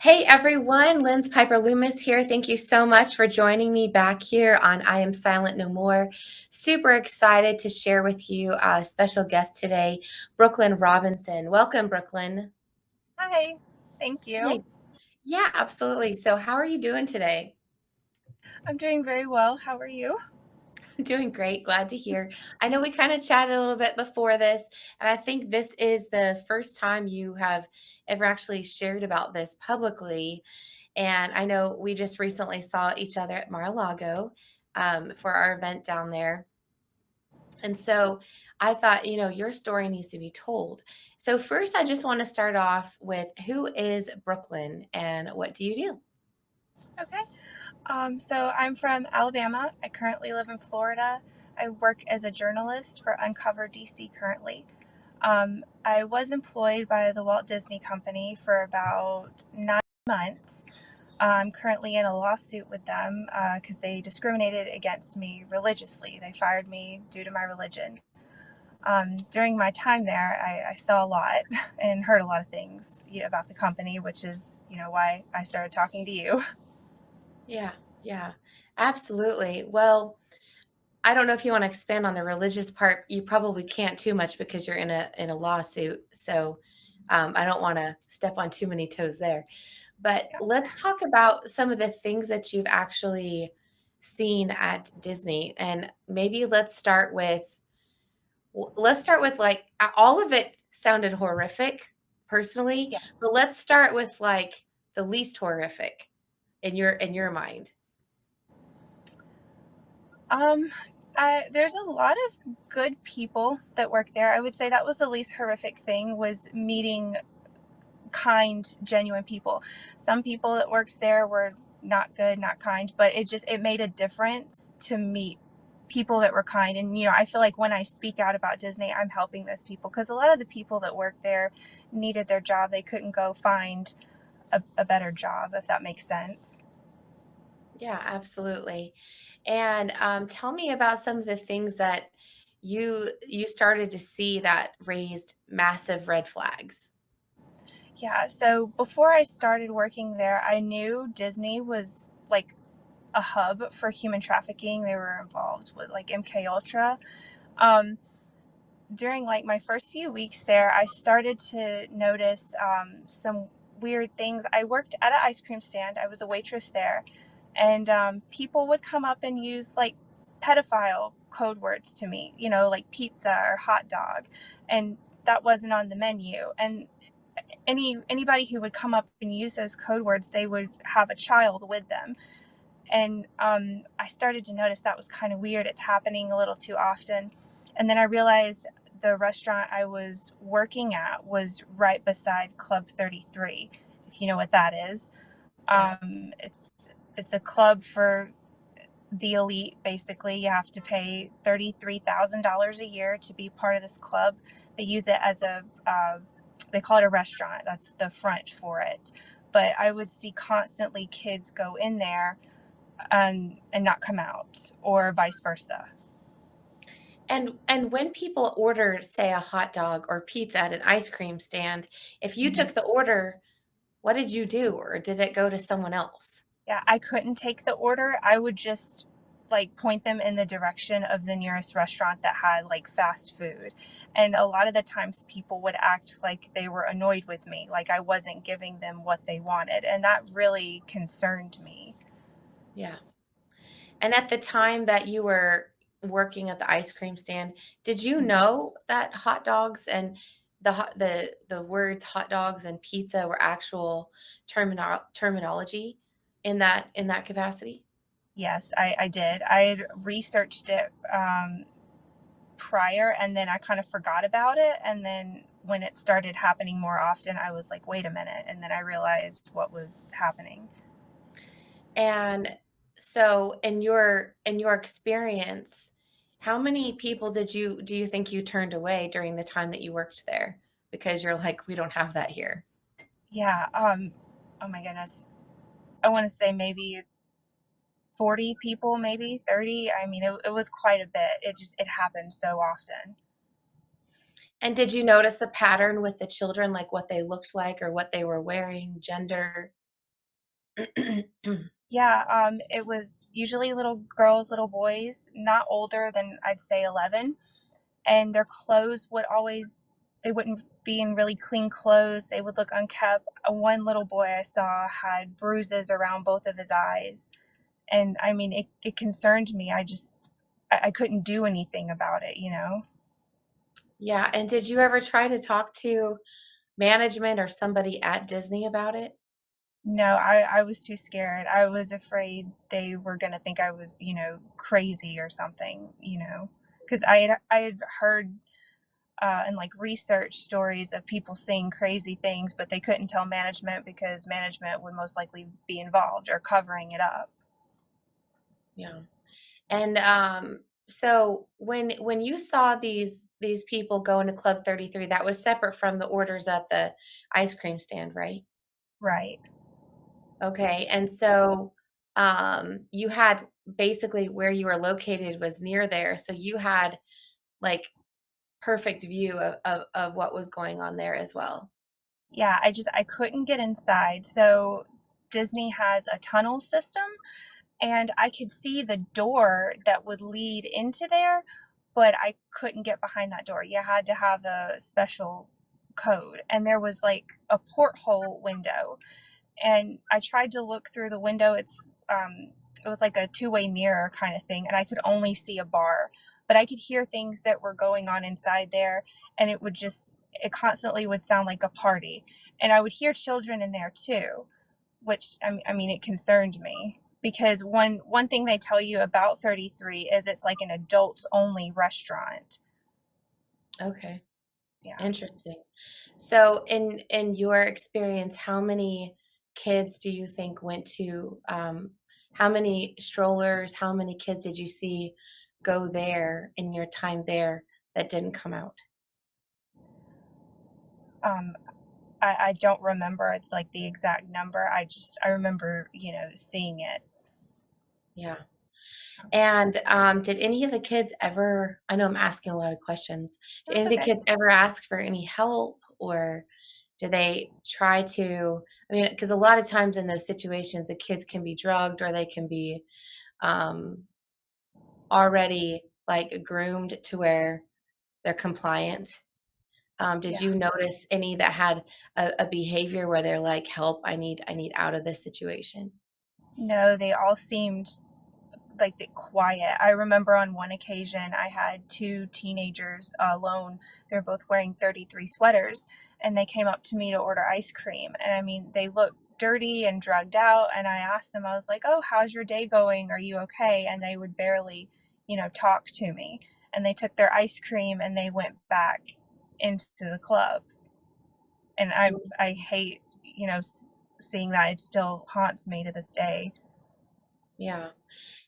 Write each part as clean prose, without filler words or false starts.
Hey everyone, Lynz Piper-Loomis here. Thank you so much for joining me back here on I Am Silent No More. Super excited to share with you a special guest today, Brooklyn Robinson. Welcome, Brooklyn. Hi, thank you. Hey. Yeah, absolutely. So, how are you doing today? I'm doing very well. How are you? Doing great. Glad to hear. I know we kind of chatted a little bit before this, and I think this is the first time you have ever actually shared about this publicly. And I know we just recently saw each other at Mar-a-Lago for our event down there. And so I thought, your story needs to be told. So first, I just want to start off with who is Brooklyn and what do you do? Okay. So I'm from Alabama. I currently live in Florida. I work as a journalist for Uncover DC currently. I was employed by the Walt Disney Company for about 9 months. I'm currently in a lawsuit with them because they discriminated against me religiously. They fired me due to my religion. During my time there, I saw a lot and heard a lot of things about the company, which is, why I started talking to you. Yeah, yeah, absolutely. Well, I don't know if you want to expand on the religious part. You probably can't too much because you're in a lawsuit. So I don't want to step on too many toes there. But Yeah. let's talk about some of the things that you've actually seen at Disney, and maybe let's start with like all of it sounded horrific personally, Yes. but let's start with like the least horrific in your mind. Um, there's a lot of good people that work there. I would say that was the least horrific thing was meeting kind, genuine people. Some people that worked there were not good, not kind, but it made a difference to meet people that were kind. And I feel like when I speak out about Disney, I'm helping those people because a lot of the people that work there needed their job. They couldn't go find a better job, if that makes sense. Yeah, absolutely. And tell me about some of the things that you started to see that raised massive red flags. Yeah, so before I started working there, I knew Disney was like a hub for human trafficking. They were involved with like MK Ultra. Um, During like my first few weeks there, I started to notice some weird things. I worked at an ice cream stand. I was a waitress there, and people would come up and use like pedophile code words to me, like pizza or hot dog, and that wasn't on the menu. And anybody who would come up and use those code words, they would have a child with them. And I started to notice that was kind of weird. It's happening a little too often. And then I realized the restaurant I was working at was right beside Club 33, if you know what that is. Yeah. It's a club for the elite. Basically, you have to pay $33,000 a year to be part of this club. They use it as they call it a restaurant. That's the front for it. But I would see constantly kids go in there and not come out, or vice versa. And when people order, say, a hot dog or pizza at an ice cream stand, if you Mhm. took the order, what did you do? Or did it go to someone else? Yeah, I couldn't take the order. I would just like point them in the direction of the nearest restaurant that had like fast food. And a lot of the times people would act like they were annoyed with me, like I wasn't giving them what they wanted. And that really concerned me. Yeah. And at the time that you were working at the ice cream stand, did you Mhm. know that hot dogs and the words hot dogs and pizza were actual terminology in that capacity? Yes, I did. I had researched it prior, and then I kind of forgot about it. And then when it started happening more often, I was like, wait a minute. And then I realized what was happening. And so in your experience, how many people do you think you turned away during the time that you worked there? Because you're like, we don't have that here. Yeah. Oh my goodness. I want to say maybe 40 people, maybe 30. I mean, it was quite a bit. It happened so often. And did you notice a pattern with the children, like what they looked like or what they were wearing, gender? Yeah, it was usually little girls, little boys, not older than I'd say 11, and their clothes would always they wouldn't be in really clean clothes. They would look unkept. One little boy I saw had bruises around both of his eyes, and I mean, it concerned me. I couldn't do anything about it, you know? Yeah, and did you ever try to talk to management or somebody at Disney about it? No, I was too scared. I was afraid they were gonna think I was, crazy or something, because I had heard and like research stories of people seeing crazy things, but they couldn't tell management because management would most likely be involved or covering it up. Yeah. And, so when you saw these people go into Club 33, that was separate from the orders at the ice cream stand, right? Right. Okay, and so, you had basically where you were located was near there, so you had, like, perfect view of what was going on there as well. Yeah, I couldn't get inside. So Disney has a tunnel system and I could see the door that would lead into there, but I couldn't get behind that door. You had to have a special code, and there was like a porthole window, and I tried to look through the window. It was like a two-way mirror kind of thing, and I could only see a bar, but I could hear things that were going on inside there, and it constantly would sound like a party, and I would hear children in there too, which I mean it concerned me because one thing they tell you about 33 is it's like an adults only restaurant. Okay, Yeah. interesting. So in your experience, how many kids do you think went to, how many strollers, how many kids did you see go there in your time there that didn't come out? Um, I don't remember like the exact number. I remember, seeing it. Yeah. And, did any of the kids ever, I know I'm asking a lot of questions. Did any That's of the okay. kids ever ask for any help, or do they try to, I mean, because a lot of times in those situations, the kids can be drugged or they can be, um, already, like, groomed to where they're compliant. Did Yeah. you notice any that had a behavior where they're like, "Help, I need out of this situation?" No, they all seemed like the quiet. I remember on one occasion I had two teenagers alone. They're both wearing 33 sweaters, and they came up to me to order ice cream. And I mean, they looked dirty and drugged out. And I asked them, I was like, "Oh, how's your day going? Are you okay?" And they would barely, talk to me. And they took their ice cream and they went back into the club. And I hate, seeing that. It still haunts me to this day. Yeah.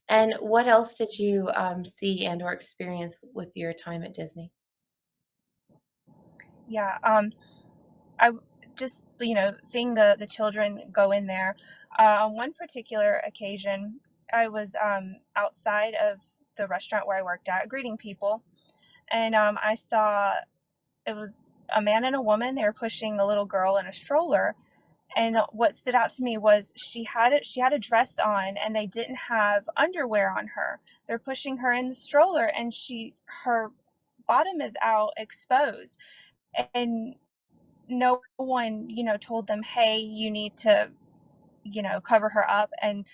And what else did you, see and or experience with your time at Disney? Yeah. I just seeing the children go in there. On one particular occasion, I was outside of the restaurant where I worked at, greeting people, and I saw it was a man and a woman. They were pushing a little girl in a stroller, and what stood out to me was she had a dress on, and they didn't have underwear on her. They're pushing her in the stroller, and her bottom is out, exposed, and no one, told them, "Hey, you need to, cover her up." And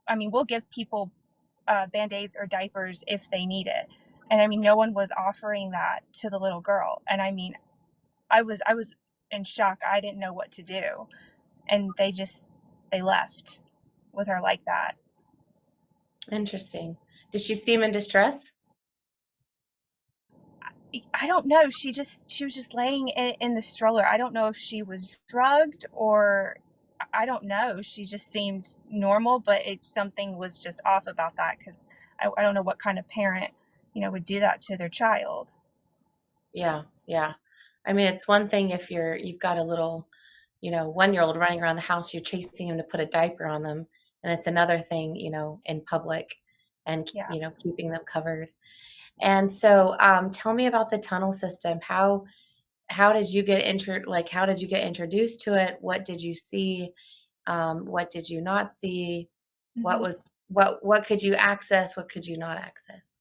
I mean, we'll give people band-aids or diapers if they need it. And I mean, no one was offering that to the little girl. And I mean, I was in shock. I didn't know what to do. And they left with her like that. Interesting. Did she seem in distress? I don't know. She was just laying in the stroller. I don't know if she was drugged or I don't know. She just seemed normal, but something was just off about that because I don't know what kind of parent would do that to their child. Yeah, yeah. I mean, it's one thing if you've got a little, 1-year-old running around the house, you're chasing him to put a diaper on them, and it's another thing, in public and, Yeah. keeping them covered. And so, tell me about the tunnel system. How did you get introduced to it? What did you see? What did you not see? What Mhm. was what could you access? What could you not access?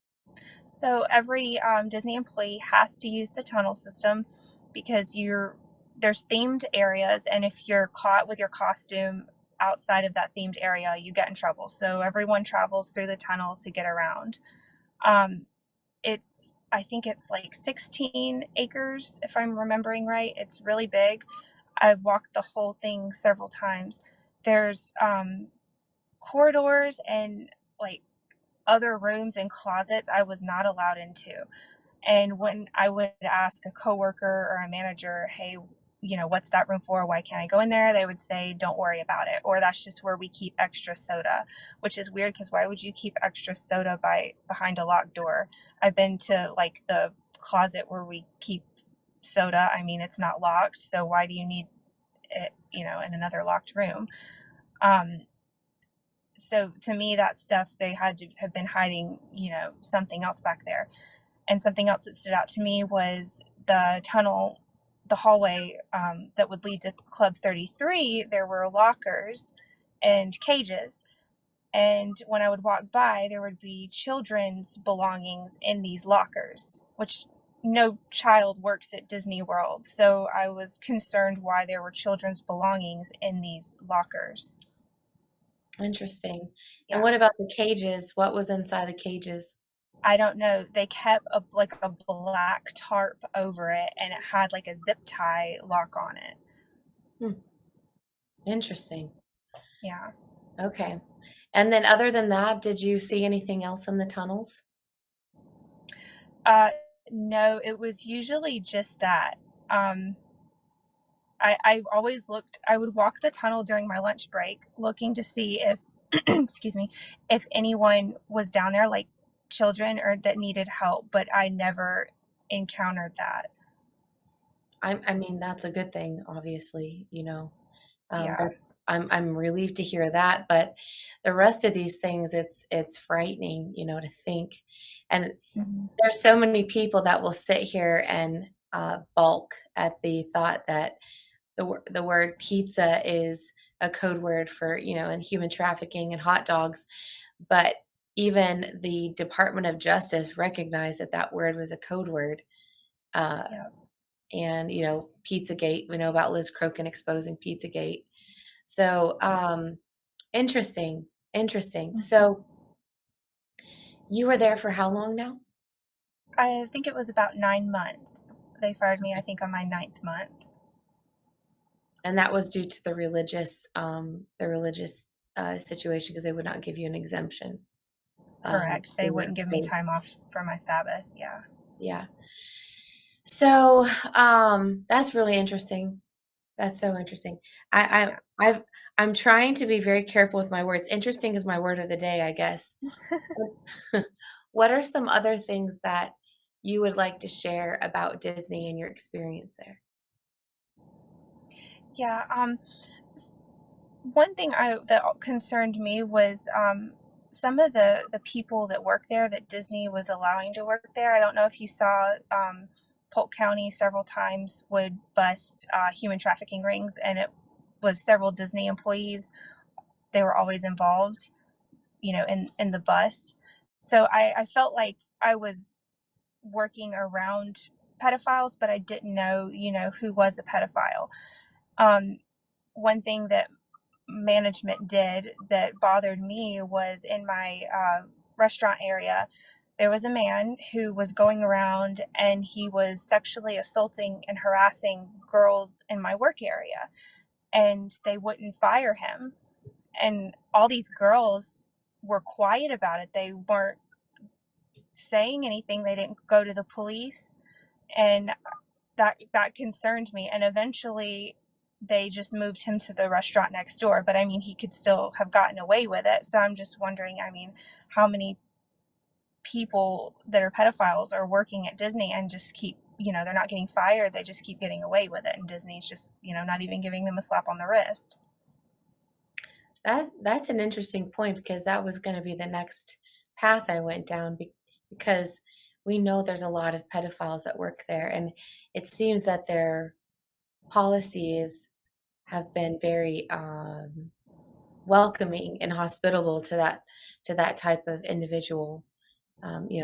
So every Disney employee has to use the tunnel system because there's themed areas, and if you're caught with your costume outside of that themed area, you get in trouble. So everyone travels through the tunnel to get around. Um, it's I think it's like 16 acres if I'm remembering right. It's really big. I've walked the whole thing several times. There's corridors and like other rooms and closets I was not allowed into. And when I would ask a coworker or a manager, hey, what's that room for? Why can't I go in there? They would say, don't worry about it. Or that's just where we keep extra soda, which is weird because why would you keep extra soda behind a locked door? I've been to like the closet where we keep soda. I mean, it's not locked. So why do you need it, in another locked room? Um, so to me, that stuff, they had to have been hiding, something else back there. And something else that stood out to me was the tunnel, the hallway that would lead to Club 33. There were lockers and cages. And when I would walk by, there would be children's belongings in these lockers, which no child works at Disney World. So I was concerned why there were children's belongings in these lockers. Interesting. And Yeah. what about the cages? What was inside the cages? I don't know. They kept a black tarp over it, and it had like a zip tie lock on it. Hmm, interesting. Yeah. Okay. And then other than that, did you see anything else in the tunnels? Uh, no, it was usually just that. Um, I always looked. I would walk the tunnel during my lunch break, looking to see if, excuse me, if anyone was down there, like children or that needed help. But I never encountered that. I mean, that's a good thing, obviously, you know. Yeah. That's I'm relieved to hear that, but the rest of these things, it's frightening, you know, to think. And Mhm. there's so many people that will sit here and balk at the thought that the word pizza is a code word for, you know, in human trafficking and hot dogs. But even the Department of Justice recognized that that word was a code word. Uh, Yeah. and you know, Pizzagate. We know about Liz Crokin exposing Pizzagate. So interesting, interesting. Mhm. So you were there for how long now? I think it was about 9 months. They fired me, I Okay. think, on my ninth month. And that was due to the religious situation because they would not give you an exemption Correct. for They your wouldn't give me faith. time off for my Sabbath. Yeah. Yeah. So that's really interesting. That's so interesting. I Yeah. I've I'm trying to be very careful with my words. Interesting is my word of the day, I guess. What are some other things that you would like to share about Disney and your experience there? Yeah. S- One thing that concerned me was some of the people that work there that Disney was allowing to work there. I don't know if you saw Polk County several times would bust human trafficking rings, and it was several Disney employees. They were always involved, in the bust. So I felt like I was working around pedophiles, but I didn't know, who was a pedophile. Um, One thing that management did that bothered me was in my restaurant area, there was a man who was going around and he was sexually assaulting and harassing girls in my work area, and they wouldn't fire him. And all these girls were quiet about it. They weren't saying anything. They didn't go to the police, and that concerned me. And eventually they just moved him to the restaurant next door, but I mean he could still have gotten away with it. So I'm just wondering, I mean, how many people that are pedophiles are working at Disney and just keep, they're not getting fired, they just keep getting away with it, and Disney's just, not even giving them a slap on the wrist. That's an interesting point because that was gonna be the next path I went down because we know there's a lot of pedophiles that work there, and it seems that their policies have been very, welcoming and hospitable to that type of individual,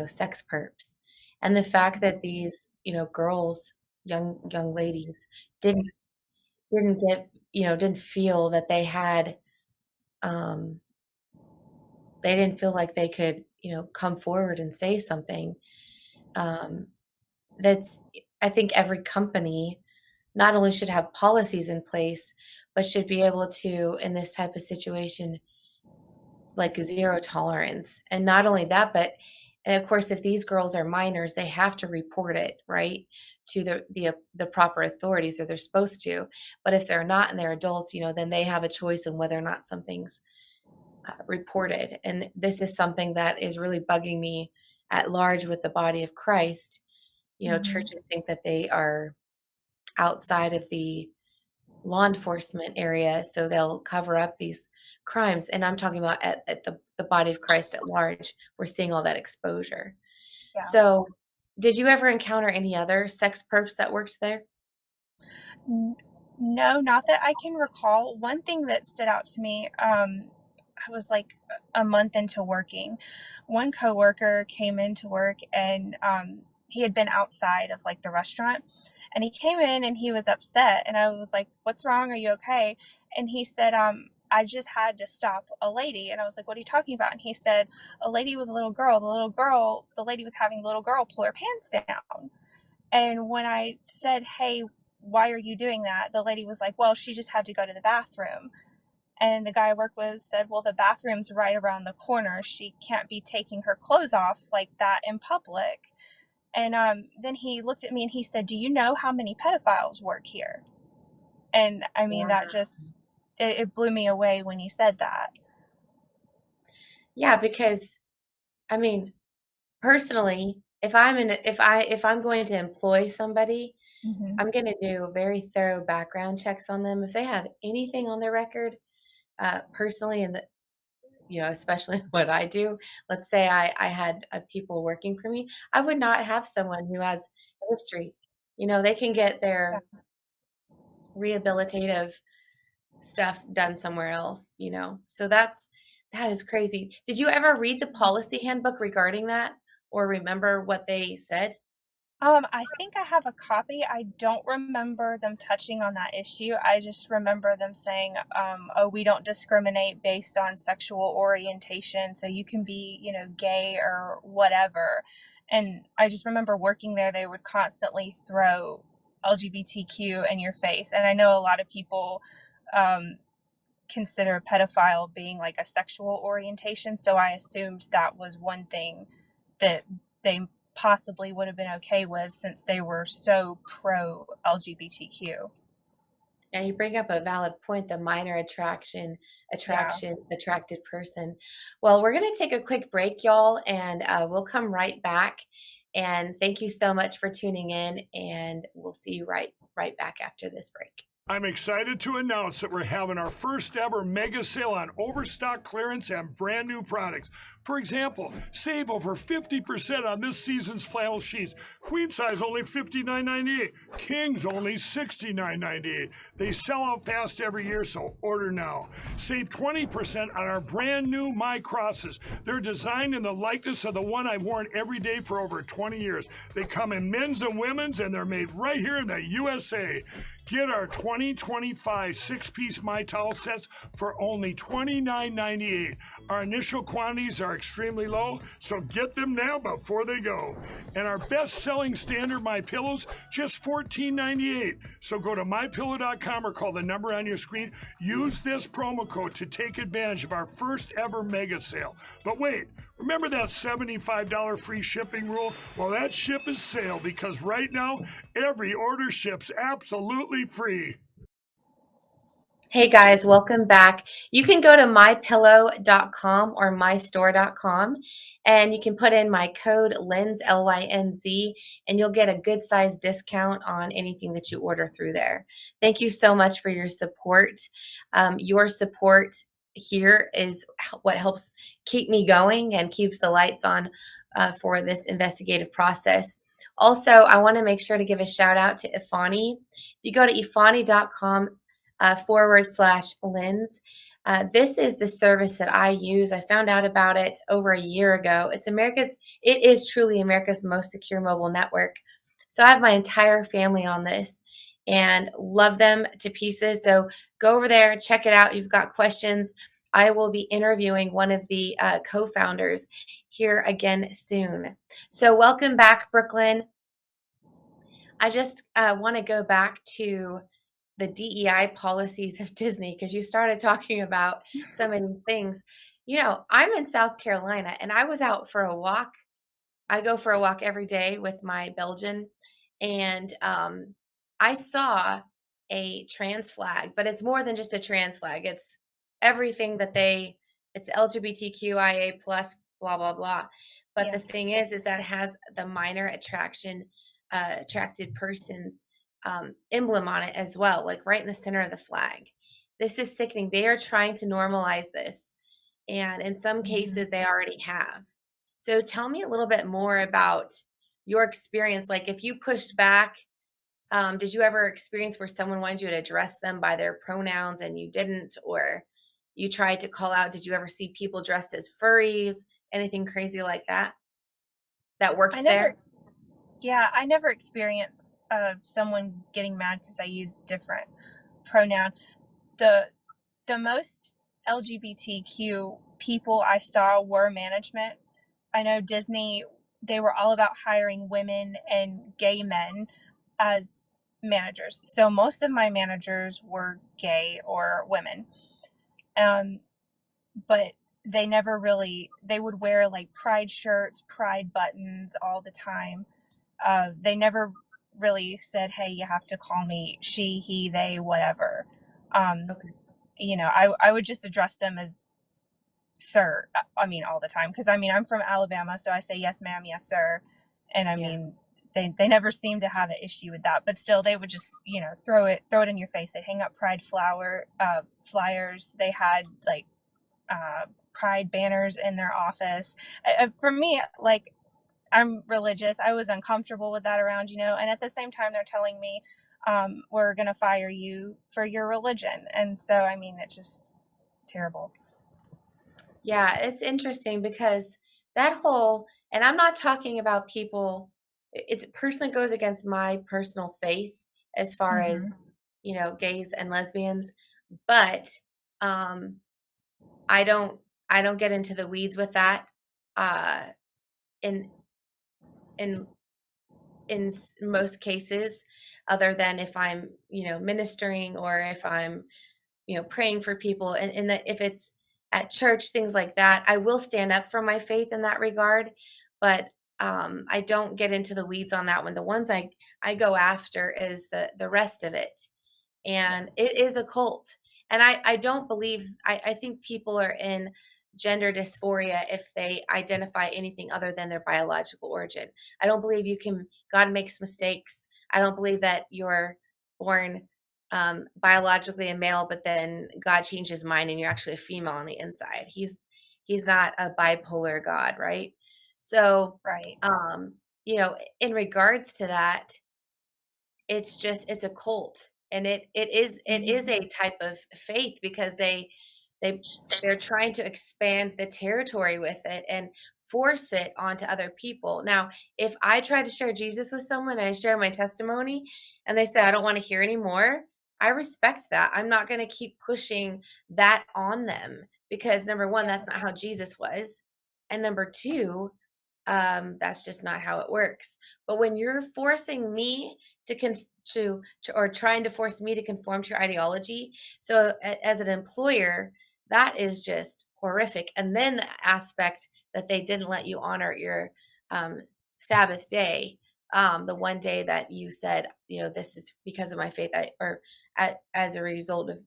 sex perps. And the fact that these, girls, young ladies, didn't didn't feel that um, they didn't feel like they could, come forward and say something. Um, that's I think every company not only should have policies in place, but should be able to, in this type of situation, like zero tolerance. And not only that, but and of course, if these girls are minors, they have to report it, right, to the proper authorities, or they're supposed to. But if they're not and they're adults, then they have a choice in whether or not something's reported. And this is something that is really bugging me at large with the body of Christ. Hmm. Churches think that they are outside of the law enforcement area, so they'll cover up these crimes. And I'm talking about at the body of Christ at large. We're seeing all that exposure. Yeah. So, did you ever encounter any other sex perps that worked there? N- No, not that I can recall. One thing that stood out to me, I was like a month into working. One coworker came into work and he had been outside of like the restaurant and he came in and he was upset and I was like, "What's wrong? Are you okay?" And he said, "I just had to stop a lady." And I was like, "What are you talking about?" And he said, "A lady with a little girl. The lady was having the little girl pull her pants down." And when I said, "Hey, why are you doing that?" The lady was like, "Well, she just had to go to the bathroom." And the guy I work with said, "Well, the bathroom's right around the corner. She can't be taking her clothes off like that in public." And then he looked at me and he said, "Do you know how many pedophiles work here?" And I mean, Yeah. that just, it blew me away when he said that. Yeah, because I mean, personally, if I'm going to employ somebody, Hmm. I'm gonna do very thorough background checks on them. If they have anything on their record, personally, and especially what I do. Let's say I had people working for me, I would not have someone who has a history. They can get Yeah. their rehabilitative stuff done somewhere else. So that is crazy. Did you ever read the policy handbook regarding that, or remember what they said? I think I have a copy. I don't remember them touching on that issue. I just remember them saying, "Oh, we don't discriminate based on sexual orientation, so you can be, gay or whatever." And I just remember working there, they would constantly throw LGBTQ in your face. And I know a lot of people um, consider pedophile being like a sexual orientation, so I assumed that was one thing that they possibly would have been okay with since they were so pro LGBTQ. And you bring up a valid point, the minor Yeah. attracted person. Well, we're going to take a quick break, y'all, and we'll come right back. And thank you so much for tuning in, and we'll see you right back after this break. I'm excited to announce that we're having our first ever mega sale on overstock clearance and brand new products. For example, save over 50% on this season's flannel sheets. Queen size only $59.98. Kings only $69.98. They sell out fast every year, so order now. Save 20% on our brand new My Crosses. They're designed in the likeness of the one I've worn every day for over 20 years. They come in men's and women's, and they're made right here in the USA. Get our 2025 6-piece My Towel sets for only $29.98. Our initial quantities are extremely low, so get them now before they go. And our best-selling standard My Pillows, just $14.98. So go to mypillow.com or call the number on your screen. Use this promo code to take advantage of our first ever mega sale. But wait, remember that $75 free shipping rule? Well, that ship is sailed because right now, every order ships absolutely free. Hey guys, welcome back. You can go to mypillow.com or mystore.com and you can put in my code LYNZ, LYNZ, and you'll get a good size discount on anything that you order through there. Thank you so much for your support. Your support here is what helps keep me going and keeps the lights on for this investigative process. Also, I want to make sure to give a shout out to Ifani. If you go to ifani.com /Lynz. This is the service that I use. I found out about it over a year ago. It is truly America's most secure mobile network. So I have my entire family on this and love them to pieces. So go over there, check it out. You've got questions. I will be interviewing one of the co-founders here again soon. So welcome back, Brooklyn. I just want to go back to the DEI policies of Disney because you started talking about some of these things. I'm in South Carolina and I was out for a walk. I go for a walk every day with my Belgian, and I saw a trans flag, but it's more than just a trans flag. It's everything it's LGBTQIA plus, blah blah blah. But Yeah. the thing is that it has the minor attracted persons emblem on it as well, like right in the center of the flag. This is sickening. They are trying to normalize this, and in some Mhm. cases, they already have. So tell me a little bit more about your experience. Like if you pushed back, did you ever experience where someone wanted you to address them by their pronouns and you didn't, or you tried to call out? Did you ever see people dressed as furries? Anything crazy like that that I worked never, there? yeah, I never experienced someone getting mad because I used different pronoun. The the most LGBTQ people I saw were management. I know Disney, they were all about hiring women and gay men as managers. So most of my managers were gay or women. Um, but they never really, they would wear like pride shirts, pride buttons all the time. They never really said, hey, you have to call me she, he, they, whatever. Um, Okay. I would just address them as sir. I mean, all the time. Because I mean, I'm from Alabama, so I say yes, ma'am, yes, sir. And I Yeah. mean, they never seem to have an issue with that. But still, they would just throw it in your face. They'd hang up pride flyers. They had like pride banners in their office. For me, like, I'm religious. I was uncomfortable with that around, and at the same time, they're telling me, we're going to fire you for your religion. And so, I mean, it's just terrible. Yeah, it's interesting because that whole, and I'm not talking about people, it personally goes against my personal faith as far as, Hmm. gays and lesbians, but um I don't I don't get into the weeds with that. Uh in in most cases, other than if I'm, ministering, or if I'm, praying for people, and that if it's at church, things like that, I will stand up for my faith in that regard. But I don't get into the weeds on that one. The ones I go after is the rest of it, Yeah. and it is a cult. And I don't believe, I think people are in gender dysphoria if they identify anything other than their biological origin. I don't believe God makes mistakes. I don't believe that you're born biologically a male, but then God changed his mind and you're actually a female on the inside. He's not a bipolar God, right? So, Right. in regards to that, it's a cult, and it is Hmm. a type of faith because they they're trying to expand the territory with it and force it onto other people. Now, if I try to share Jesus with someone and I share my testimony and they say I don't want to hear anymore, I respect that. I'm not going to keep pushing that on them because number one, Yeah. that's not how Jesus was, and number two, that's just not how it works. But when you're forcing me to or trying to force me to conform to your ideology, so as an employer, that is just horrific. And then the aspect that they didn't let you honor your um, Sabbath day, the one day that you said, this is because of my faith, as a result of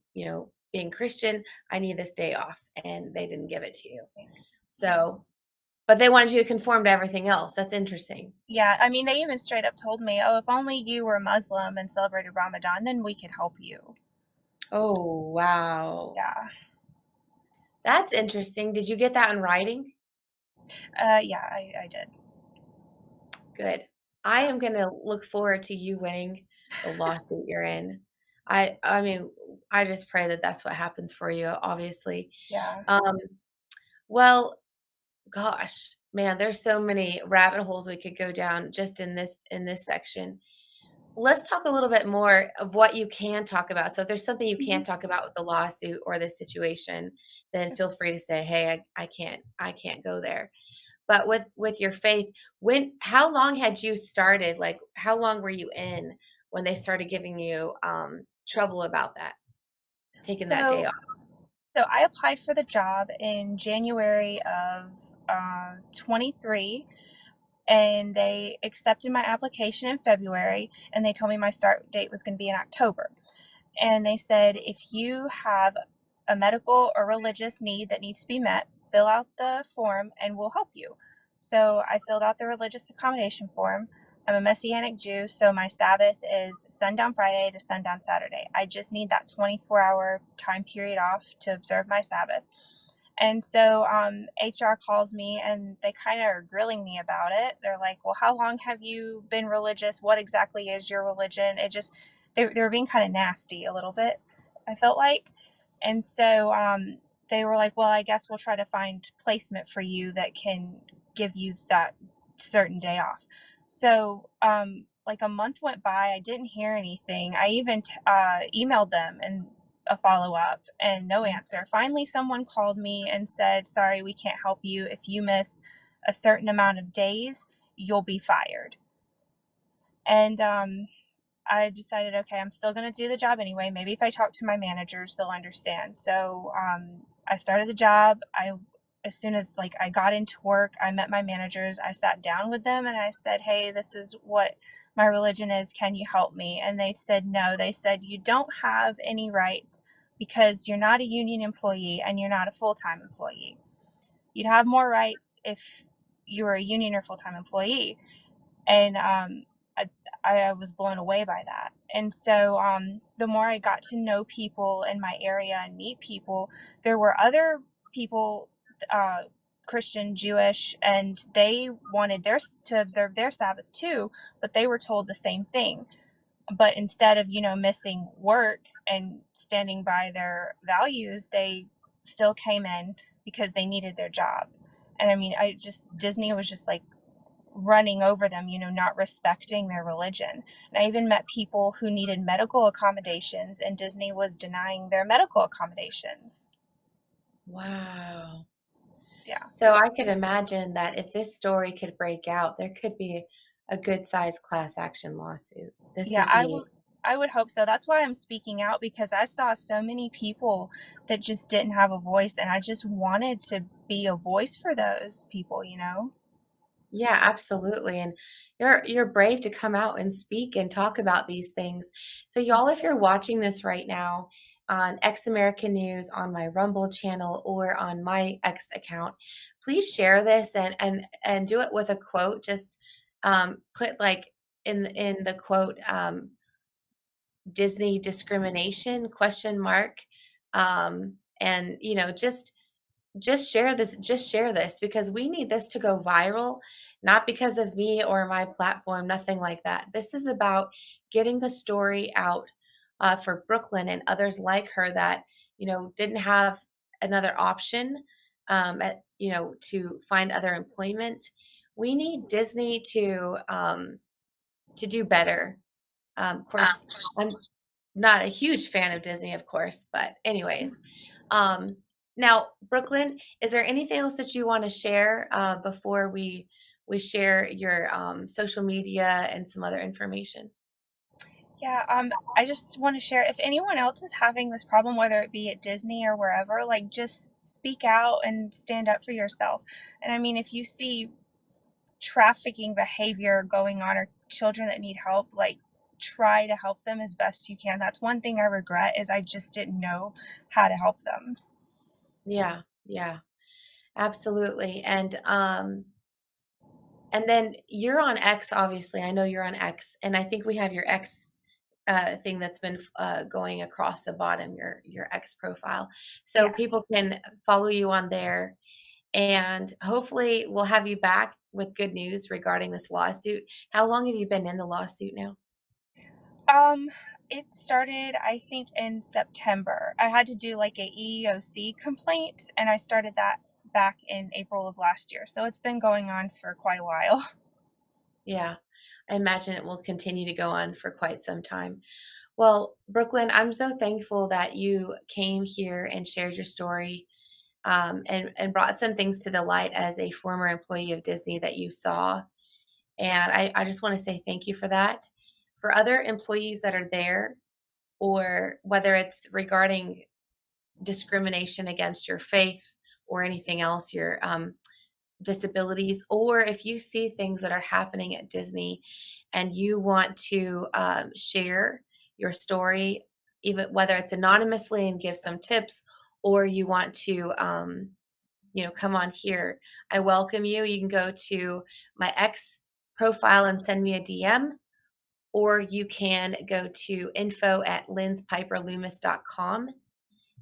being Christian, I need this day off, and they didn't give it to you. Yeah. So, but they wanted you to conform to everything else. That's interesting. Yeah. I mean, they even straight up told me, oh, if only you were Muslim and celebrated Ramadan, then we could help you. Oh, wow. Yeah. That's interesting. Did you get that in writing? Yeah, I did. Good. I am going to look forward to you winning the lawsuit you're in. I mean, I just pray that that's what happens for you, obviously. Yeah. Um, well, gosh, man, there's so many rabbit holes we could go down just in this section. Let's talk a little bit more of what you can talk about. So if there's something you Mhm. can't talk about with the lawsuit or this situation, then feel free to say, "Hey, I can't go there." But with your faith, when how long had you started? Like, how long were you in when they started giving you trouble about that, taking that day So off? so I applied for the job in January of 23, and they accepted my application in February, and they told me my start date was going to be in October. And they said, if you have a medical or religious need that needs to be met, fill out the form and we'll help you. So I filled out the religious accommodation form. I'm a Messianic Jew, so my Sabbath is sundown Friday to sundown Saturday. I just need that 24-hour time period off to observe my Sabbath. And so HR calls me and they kind of are grilling me about it. They're like, well, how long have you been religious? What exactly is your religion? They were being kind of nasty a little bit, I felt like. And so they were like, well, I guess we'll try to find placement for you that can give you that certain day off. So, like a month went by, I didn't hear anything. I even emailed them and a follow up and no answer. Finally, someone called me and said, sorry, we can't help you. If you miss a certain amount of days, you'll be fired. And I decided, okay, I'm still going to do the job anyway. Maybe if I talk to my managers, they'll understand. So I started the job. As soon as like I got into work, I met my managers. I sat down with them and I said, hey, this is what my religion is. Can you help me? And they said, no. They said, you don't have any rights because you're not a union employee and you're not a full-time employee. You'd have more rights if you were a union or full-time employee. And I, I was blown away by that. And so the more I got to know people in my area and meet people, there were other people, uh, Christian, Jewish, and they wanted theirs to observe their Sabbath too, but they were told the same thing. But instead of, missing work and standing by their values, they still came in because they needed their job. And I mean, Disney was just like running over them, not respecting their religion. And I even met people who needed medical accommodations, and Disney was denying their medical accommodations. Wow. Yeah. So I could imagine that if this story could break out, there could be a good sized class action lawsuit. This Yeah, would be I would hope so. That's why I'm speaking out, because I saw so many people that just didn't have a voice, and I just wanted to be a voice for those people. yeah, absolutely. And you're brave to come out and speak and talk about these things. So y'all, if you're watching this right now on X American News, on my Rumble channel, or on my X account, please share this and do it with a quote. Just put like in the quote Disney discrimination question mark. And just share this because we need this to go viral, not because of me or my platform, nothing like that. This is about getting the story out for Brooklyn and others like her that didn't have another option to find other employment. We need Disney to do better. Of course, I'm not a huge fan of Disney, of course, but anyways. Um, Now, Brooklyn, is there anything else that you want to share before we share your social media and some other information? Yeah, I just want to share, if anyone else is having this problem, whether it be at Disney or wherever, like just speak out and stand up for yourself. And I mean, if you see trafficking behavior going on or children that need help, like try to help them as best you can. That's one thing I regret, is I just didn't know how to help them. Yeah, yeah, absolutely. And then you're on X, obviously. I know you're on X, and I think we have your X thing that's been going across the bottom, your X profile, so Yes. people can follow you on there. And hopefully, we'll have you back with good news regarding this lawsuit. How long have you been in the lawsuit now? Um It started, I think, in September. I had to do like a EEOC complaint, and I started that back in April of last year. So it's been going on for quite a while. Yeah, I imagine it will continue to go on for quite some time. Well, Brooklyn, I'm so thankful that you came here and shared your story, and brought some things to the light as a former employee of Disney that you saw. And I just want to say thank you for that. For other employees that are there, or whether it's regarding discrimination against your faith or anything else, your disabilities, or if you see things that are happening at Disney and you want to share your story, even whether it's anonymously and give some tips, or you want to, come on here, I welcome you. You can go to my X profile and send me a DM, or you can go to info@lynzpiperloomis.com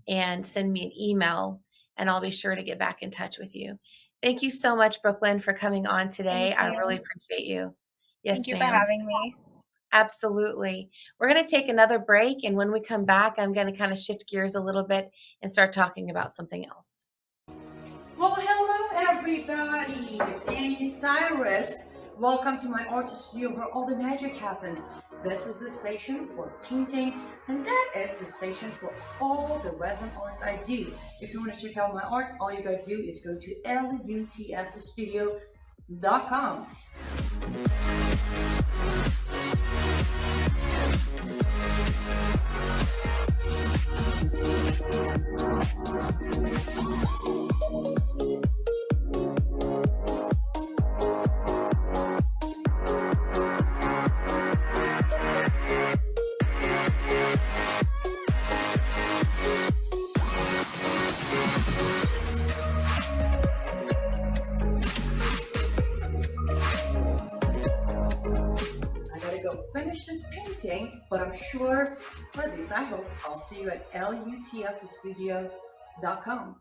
and send me an email, and I'll be sure to get back in touch with you. Thank you so much, Brooklyn, for coming on Thank today. I you. really appreciate you. Thank Yes, you for ma'am. having me. Absolutely. We're going to take another break, and when we come back, I'm going to kind of shift gears a little bit and start talking about something else. Well, hello everybody! It's Annie Cyrus. Welcome to my art studio where all the magic happens. This is the station for painting, and that is the station for all the resin art I do. If you want to check out my art, all you gotta do is go to lutfstudio.com. I gotta go finish this painting, but I'm sure, or at least I hope, I'll see you at lutfstudio.com.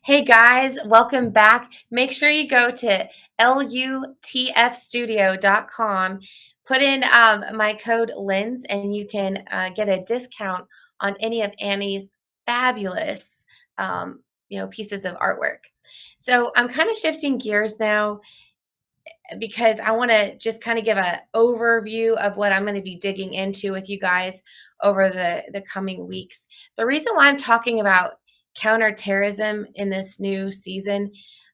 Hey guys, welcome back. Make sure you go to lutfstudio.com, put in my code Lynz, and you can get a discount on any of Annie's fabulous pieces of artwork. So I'm kind of shifting gears now because I want to just kind of give an overview of what I'm going to be digging into with you guys over the coming weeks. The reason why I'm talking about counterterrorism in this new season,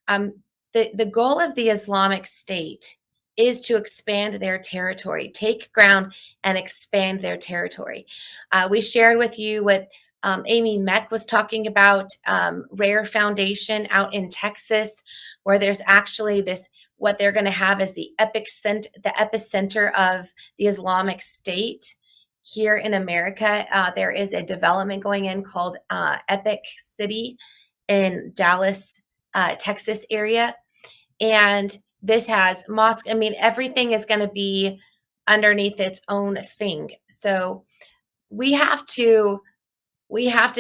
um, the goal of the Islamic State is to expand their territory, take ground and expand their territory. We shared with you what Amy Meck was talking about, Rare Foundation out in Texas, where there's actually this, what they're going to have is the epicenter of the Islamic State here in America. There is a development going in called Epic City in Dallas, Texas area. And this has mosque. I mean, everything is going to be underneath its own thing. So we have to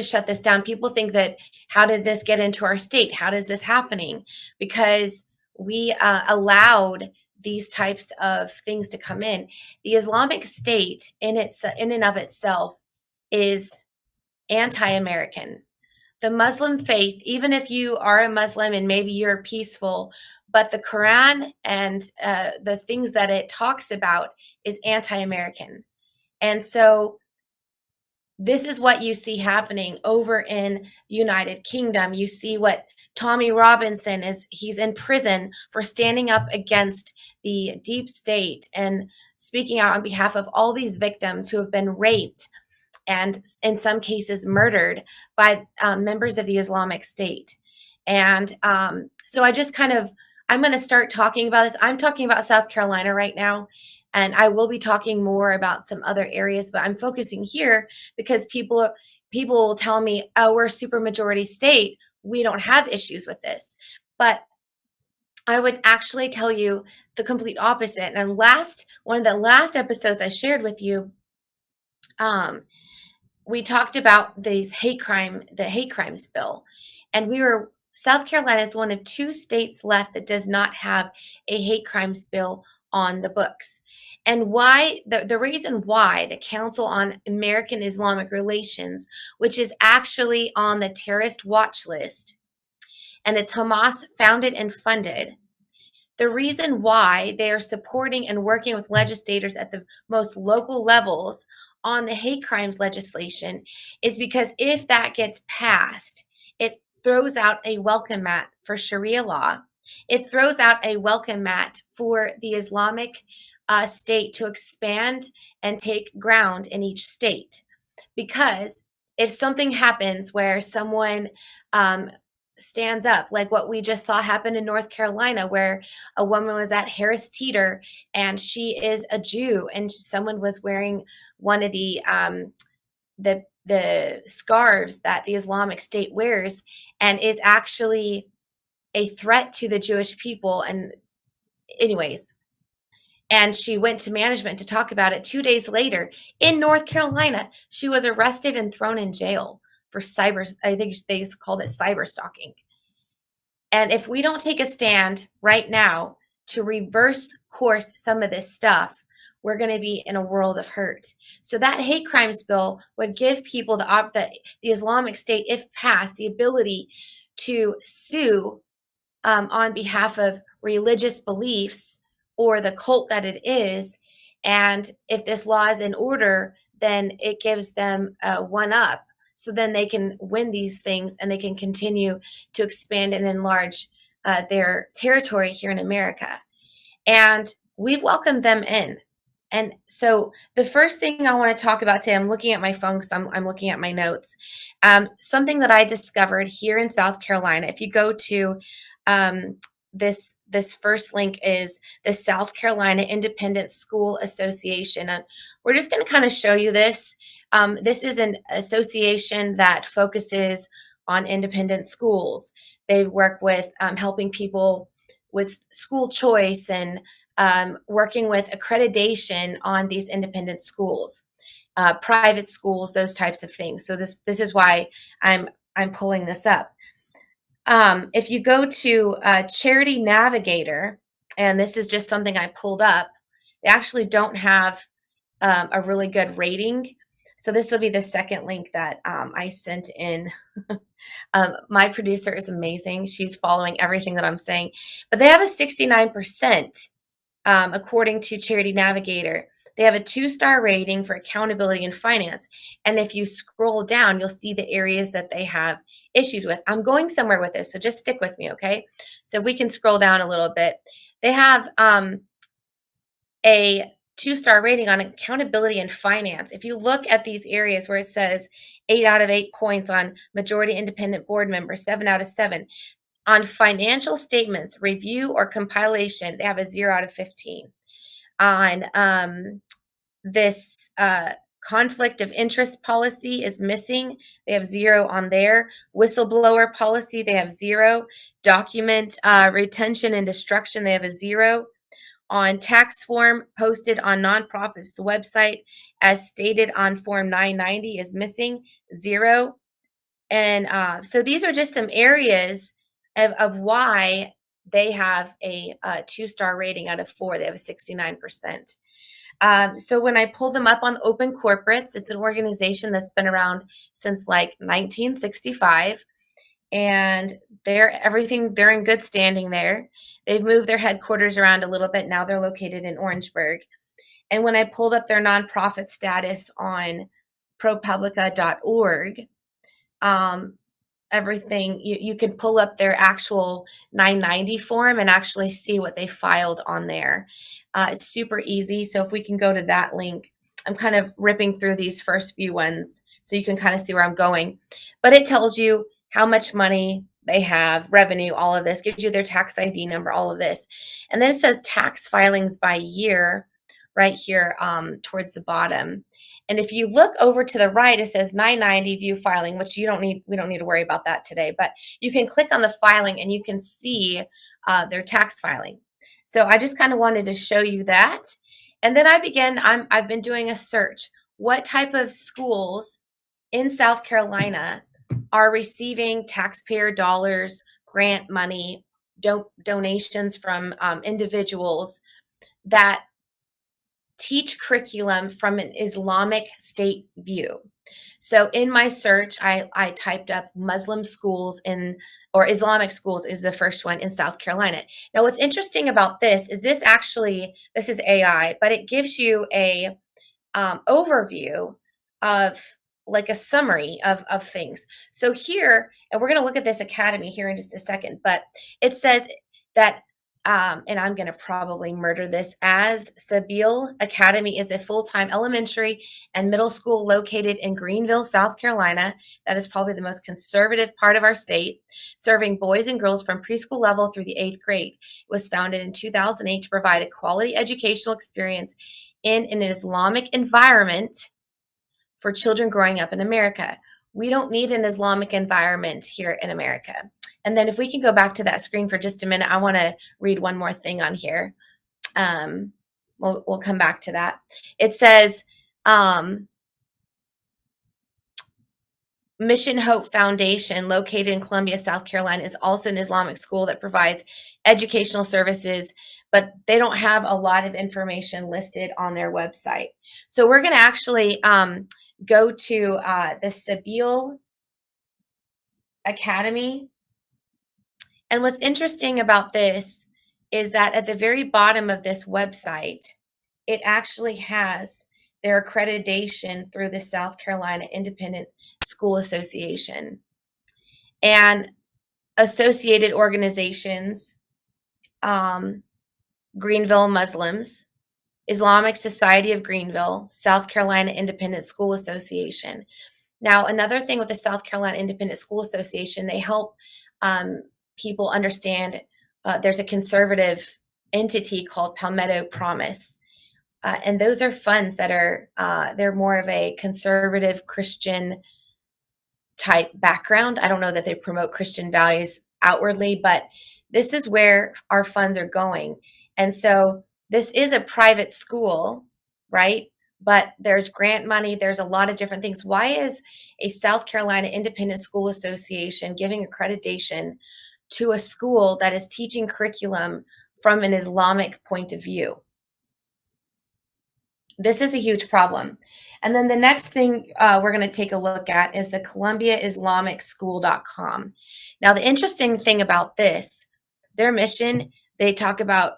shut this down. People think that, how did this get into our state? How is this happening? Because we allowed these types of things to come in. The Islamic State in and of itself is anti-American. The Muslim faith, even if you are a Muslim and maybe you're peaceful, but the Quran and the things that it talks about is anti-American. And so this is what you see happening over in United Kingdom. You see what Tommy Robinson is, he's in prison for standing up against the deep state and speaking out on behalf of all these victims who have been raped and in some cases murdered by members of the Islamic State. And so I just I'm going to start talking about this. I'm talking about South Carolina right now, and I will be talking more about some other areas, but I'm focusing here because people will tell me, oh, we're a supermajority state, we don't have issues with this. But I would actually tell you the complete opposite. And one of the last episodes I shared with you, we talked about the hate crimes bill, and South Carolina is one of two states left that does not have a hate crimes bill on the books. And why the reason why the Council on American Islamic Relations, which is actually on the terrorist watch list, and it's Hamas founded and funded, the reason why they are supporting and working with legislators at the most local levels on the hate crimes legislation is because if that gets passed, it throws out a welcome mat for Sharia law. It throws out a welcome mat for the Islamic State to expand and take ground in each state. Because if something happens where someone stands up, like what we just saw happen in North Carolina, where a woman was at Harris Teeter and she is a Jew, and someone was wearing one of the scarves that the Islamic State wears and is actually a threat to the Jewish people. And anyways, and she went to management to talk about it. 2 days later in North Carolina, she was arrested and thrown in jail for I think they called it cyber stalking. And if we don't take a stand right now to reverse course some of this stuff, we're going to be in a world of hurt. So that hate crimes bill would give people the Islamic State, if passed, the ability to sue on behalf of religious beliefs or the cult that it is. And if this law is in order, then it gives them one up. So then they can win these things and they can continue to expand and enlarge their territory here in America. And we've welcomed them in. And so the first thing I want to talk about today, I'm looking at my phone because I'm looking at my notes. Something that I discovered here in South Carolina. If you go to this first link is the South Carolina Independent School Association. And we're just going to kind of show you this. This is an association that focuses on independent schools. They work with helping people with school choice and working with accreditation on these independent schools, private schools, those types of things. So this is why I'm pulling this up. If you go to Charity Navigator, and this is just something I pulled up, they actually don't have a really good rating. So this will be the second link that I sent in. My producer is amazing. She's following everything that I'm saying. But they have a 69%, according to Charity Navigator. They have a 2-star rating for accountability and finance. And if you scroll down, you'll see the areas that they have issues with. I'm going somewhere with this, so just stick with me, okay? So we can scroll down a little bit. They have a 2-star rating on accountability and finance. If you look at these areas where it says 8 out of 8 points on majority independent board members, 7 out of 7. On financial statements, review or compilation, they have a 0 out of 15. On this conflict of interest policy is missing. They have 0 on there. Whistleblower policy, they have 0. Document retention and destruction, they have a 0. On tax form posted on nonprofit's website as stated on Form 990 is missing, 0. And so these are just some areas of why they have a 2-star rating out of 4. They have a 69%. So when I pull them up on Open Corporates, it's an organization that's been around since like 1965, and they're in good standing there. They've moved their headquarters around a little bit. Now they're located in Orangeburg. And when I pulled up their nonprofit status on ProPublica.org, everything, you can pull up their actual 990 form and actually see what they filed on there. It's super easy. So if we can go to that link, I'm kind of ripping through these first few ones so you can kind of see where I'm going. But it tells you how much money they have, revenue, all of this, gives you their tax ID number, all of this. And then it says tax filings by year right here towards the bottom. And if you look over to the right, it says 990 view filing, which we don't need to worry about that today, but you can click on the filing and you can see their tax filing. So I just kind of wanted to show you that. And then I've been doing a search. What type of schools in South Carolina are receiving taxpayer dollars, grant money, donations from individuals that teach curriculum from an Islamic State view. So in my search, I typed up Muslim schools or Islamic schools is the first one in South Carolina. Now, what's interesting about this is this is AI, but it gives you a overview of like a summary of things. So here, and we're going to look at this academy here in just a second, but it says that, and I'm going to probably murder this, as Sabil Academy is a full-time elementary and middle school located in Greenville, South Carolina. That is probably the most conservative part of our state, serving boys and girls from preschool level through the 8th grade. It was founded in 2008 to provide a quality educational experience in an Islamic environment for children growing up in America. We don't need an Islamic environment here in America. And then if we can go back to that screen for just a minute, I want to read one more thing on here. We'll come back to that. It says, Mission Hope Foundation, located in Columbia, South Carolina, is also an Islamic school that provides educational services, but they don't have a lot of information listed on their website. So we're going to actually go to the Sabil Academy. And what's interesting about this is that at the very bottom of this website, it actually has their accreditation through the South Carolina Independent School Association and associated organizations, Greenville Muslims, Islamic Society of Greenville, South Carolina Independent School Association. Now, another thing with the South Carolina Independent School Association, they help people understand there's a conservative entity called Palmetto Promise. And those are funds that are, they're more of a conservative Christian type background. I don't know that they promote Christian values outwardly, but this is where our funds are going. And so this is a private school, right? But there's grant money. There's a lot of different things. Why is a South Carolina Independent School Association giving accreditation to a school that is teaching curriculum from an Islamic point of view? This is a huge problem. And then the next thing we're going to take a look at is the ColumbiaIslamicSchool.com. Now, the interesting thing about this, their mission, they talk about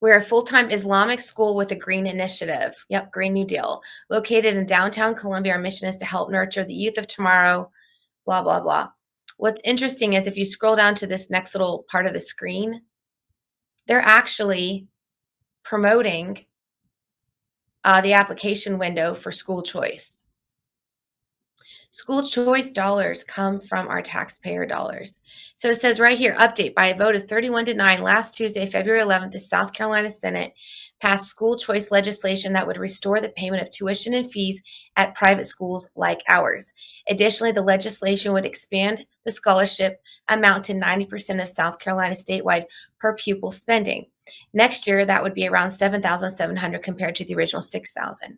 we're a full-time Islamic school with a green initiative. Yep, Green New Deal. Located in downtown Columbia, our mission is to help nurture the youth of tomorrow, blah, blah, blah. What's interesting is if you scroll down to this next little part of the screen, they're actually promoting the application window for school choice. School choice dollars come from our taxpayer dollars. So it says right here, update, by a vote of 31-9 last Tuesday, February 11th, the South Carolina Senate passed school choice legislation that would restore the payment of tuition and fees at private schools like ours. Additionally, the legislation would expand the scholarship amount to 90% of South Carolina statewide per pupil spending. Next year, that would be around $7,700 compared to the original $6,000.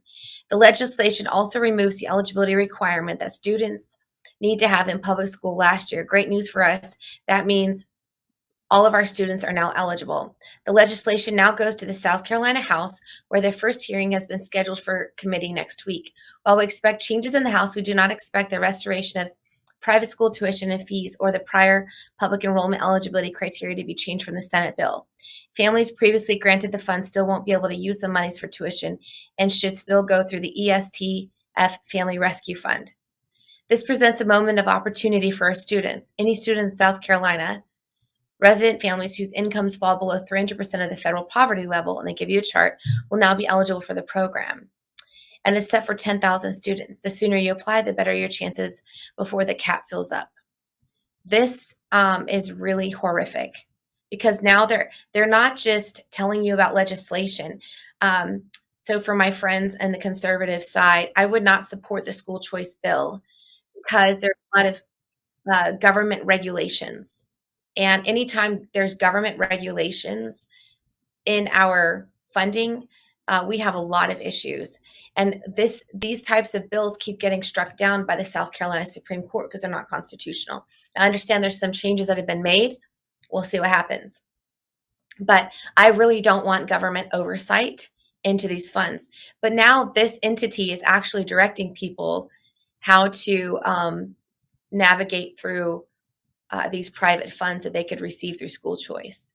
The legislation also removes the eligibility requirement that students need to have in public school last year. Great news for us. That means all of our students are now eligible. The legislation now goes to the South Carolina House, where the first hearing has been scheduled for committee next week. While we expect changes in the House, we do not expect the restoration of private school tuition and fees or the prior public enrollment eligibility criteria to be changed from the Senate bill. Families previously granted the funds still won't be able to use the monies for tuition and should still go through the ESTF Family Rescue Fund. This presents a moment of opportunity for our students. Any student in South Carolina, resident families whose incomes fall below 300% of the federal poverty level, and they give you a chart, will now be eligible for the program. And it's set for 10,000 students. The sooner you apply, the better your chances before the cap fills up. This is really horrific because now they're not just telling you about legislation. So for my friends on the conservative side, I would not support the school choice bill because there's a lot of government regulations. And anytime there's government regulations in our funding, we have a lot of issues. And these types of bills keep getting struck down by the South Carolina Supreme Court because they're not constitutional. I understand there's some changes that have been made. We'll see what happens. But I really don't want government oversight into these funds. But now this entity is actually directing people how to navigate through these private funds that they could receive through school choice.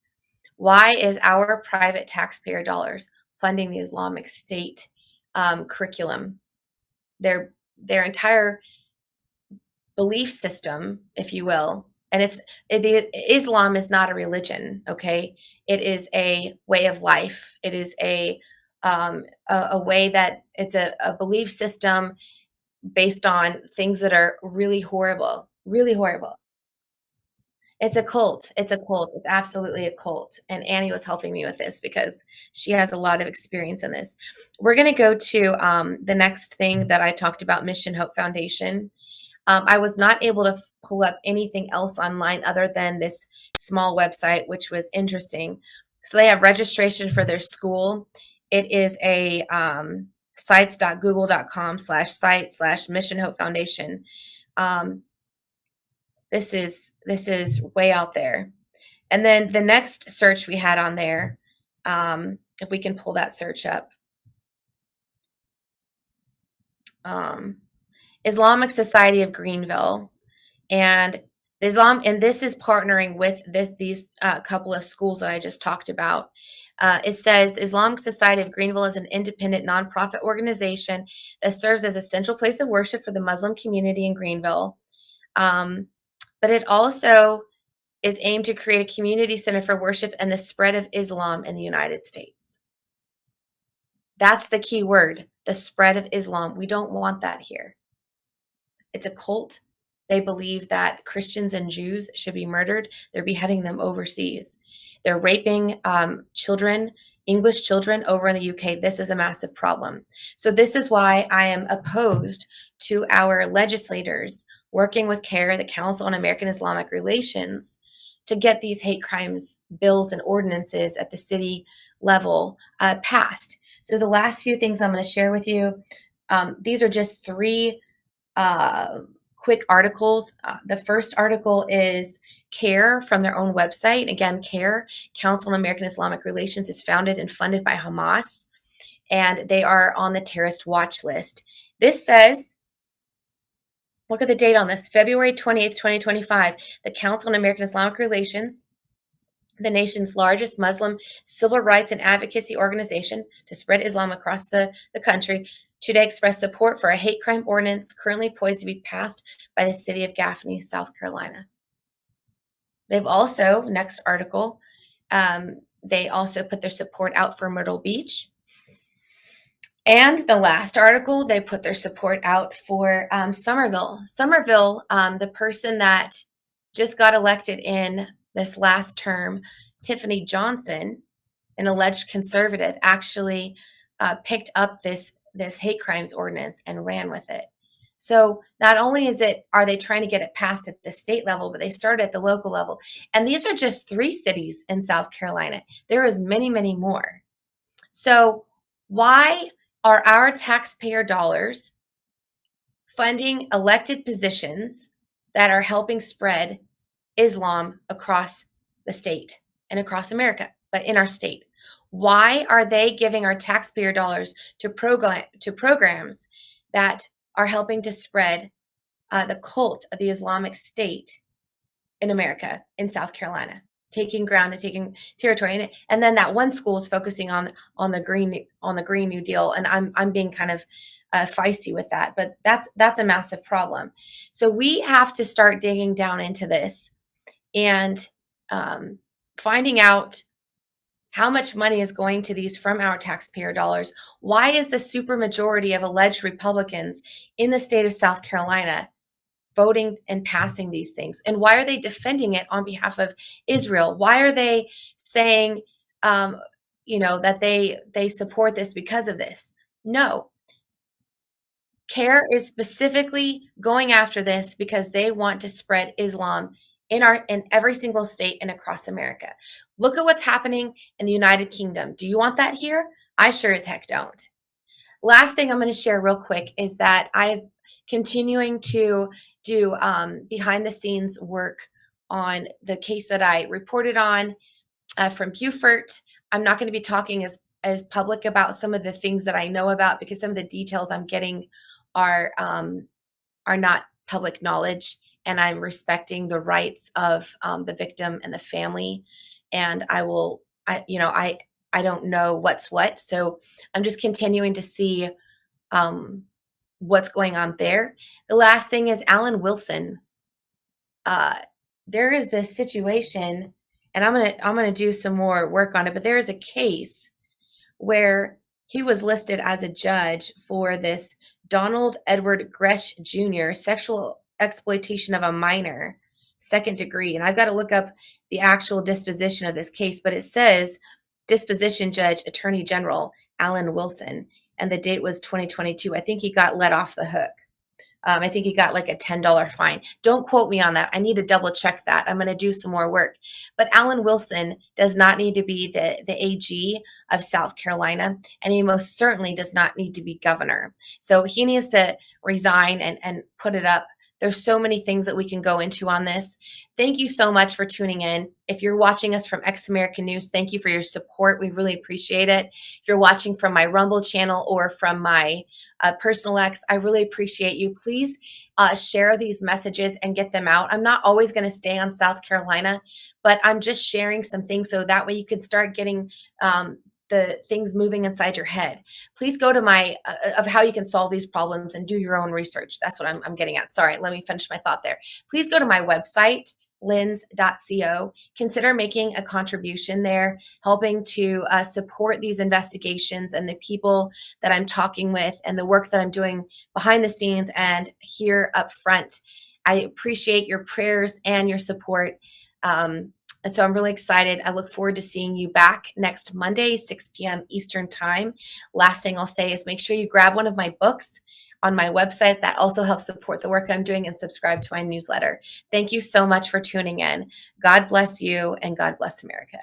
Why is our private taxpayer dollars funding the Islamic State curriculum? Their entire belief system, if you will, and Islam is not a religion, okay? It is a way of life. It is a way that it's a belief system based on things that are really horrible, really horrible. It's a cult. It's a cult. It's absolutely a cult. And Annie was helping me with this because she has a lot of experience in this. We're going to go to the next thing that I talked about, Mission Hope Foundation. I was not able to pull up anything else online other than this small website, which was interesting. So they have registration for their school. It is a sites.google.com/site/Mission Hope Foundation. This is way out there. And then the next search we had on there, if we can pull that search up, Islamic Society of Greenville, and this is partnering with these couple of schools that I just talked about. It says Islamic Society of Greenville is an independent nonprofit organization that serves as a central place of worship for the Muslim community in Greenville. But it also is aimed to create a community center for worship and the spread of Islam in the United States. That's the key word, the spread of Islam. We don't want that here. It's a cult. They believe that Christians and Jews should be murdered. They're beheading them overseas. They're raping children, English children over in the UK. This is a massive problem. So this is why I am opposed to our legislators working with CARE, the Council on American Islamic Relations, to get these hate crimes bills and ordinances at the city level passed. So the last few things I'm going to share with you, these are just three quick articles. The first article is CARE from their own website. Again, CARE, Council on American Islamic Relations, is founded and funded by Hamas, and they are on the terrorist watch list. This says, look at the date on this, February 28th, 2025, the Council on American Islamic Relations, the nation's largest Muslim civil rights and advocacy organization to spread Islam across the country, today expressed support for a hate crime ordinance currently poised to be passed by the city of Gaffney, South Carolina. They've also, next article, they also put their support out for Myrtle Beach. And the last article, they put their support out for Somerville. Somerville, the person that just got elected in this last term, Tiffany Johnson, an alleged conservative, actually picked up this hate crimes ordinance and ran with it. So not only are they trying to get it passed at the state level, but they started at the local level. And these are just 3 cities in South Carolina. There is many, many more. So why are our taxpayer dollars funding elected positions that are helping spread Islam across the state and across America, but in our state? Why are they giving our taxpayer dollars to programs that are helping to spread the cult of the Islamic State in America, in South Carolina, taking ground and taking territory? And then that one school is focusing on the Green New Deal, and I'm being kind of feisty with that, but that's a massive problem. So we have to start digging down into this and finding out how much money is going to these from our taxpayer dollars. Why is the supermajority of alleged Republicans in the state of South Carolina voting and passing these things? And why are they defending it on behalf of Israel? Why are they saying, that they support this because of this? No. CARE is specifically going after this because they want to spread Islam in every single state and across America. Look at what's happening in the United Kingdom. Do you want that here? I sure as heck don't. Last thing I'm going to share real quick is that I'm continuing to do behind the scenes work on the case that I reported on from Beaufort. I'm not going to be talking as public about some of the things that I know about, because some of the details I'm getting are not public knowledge, and I'm respecting the rights of the victim and the family. And I don't know what's what, so I'm just continuing to see um, what's going on there. The last thing is Alan Wilson. Uh, there is this situation, and I'm gonna do some more work on it. But there is a case where he was listed as a judge for this Donald Edward Gresh Jr. sexual exploitation of a minor, second degree. And I've got to look up the actual disposition of this case, but it says disposition judge, Attorney General Alan Wilson, and the date was 2022. I think he got let off the hook. I think he got like a $10 fine. Don't quote me on that. I need to double check that. I'm going to do some more work. But Alan Wilson does not need to be the AG of South Carolina, and he most certainly does not need to be governor. So he needs to resign and put it up. There's so many things that we can go into on this. Thank you so much for tuning in. If you're watching us from Ex American News, thank you for your support. We really appreciate it. If you're watching from my Rumble channel or from my personal X, I really appreciate you. Please share these messages and get them out. I'm not always going to stay on South Carolina, but I'm just sharing some things so that way you can start getting the things moving inside your head. Please go to my of how you can solve these problems and do your own research. That's what I'm getting at. Sorry, let me finish my thought there. Please go to my website, lynz.co. Consider making a contribution there, helping to support these investigations and the people that I'm talking with and the work that I'm doing behind the scenes and here up front. I appreciate your prayers and your support. And so I'm really excited. I look forward to seeing you back next Monday, 6 p.m. Eastern Time. Last thing I'll say is make sure you grab one of my books on my website. That also helps support the work I'm doing, and subscribe to my newsletter. Thank you so much for tuning in. God bless you, and God bless America.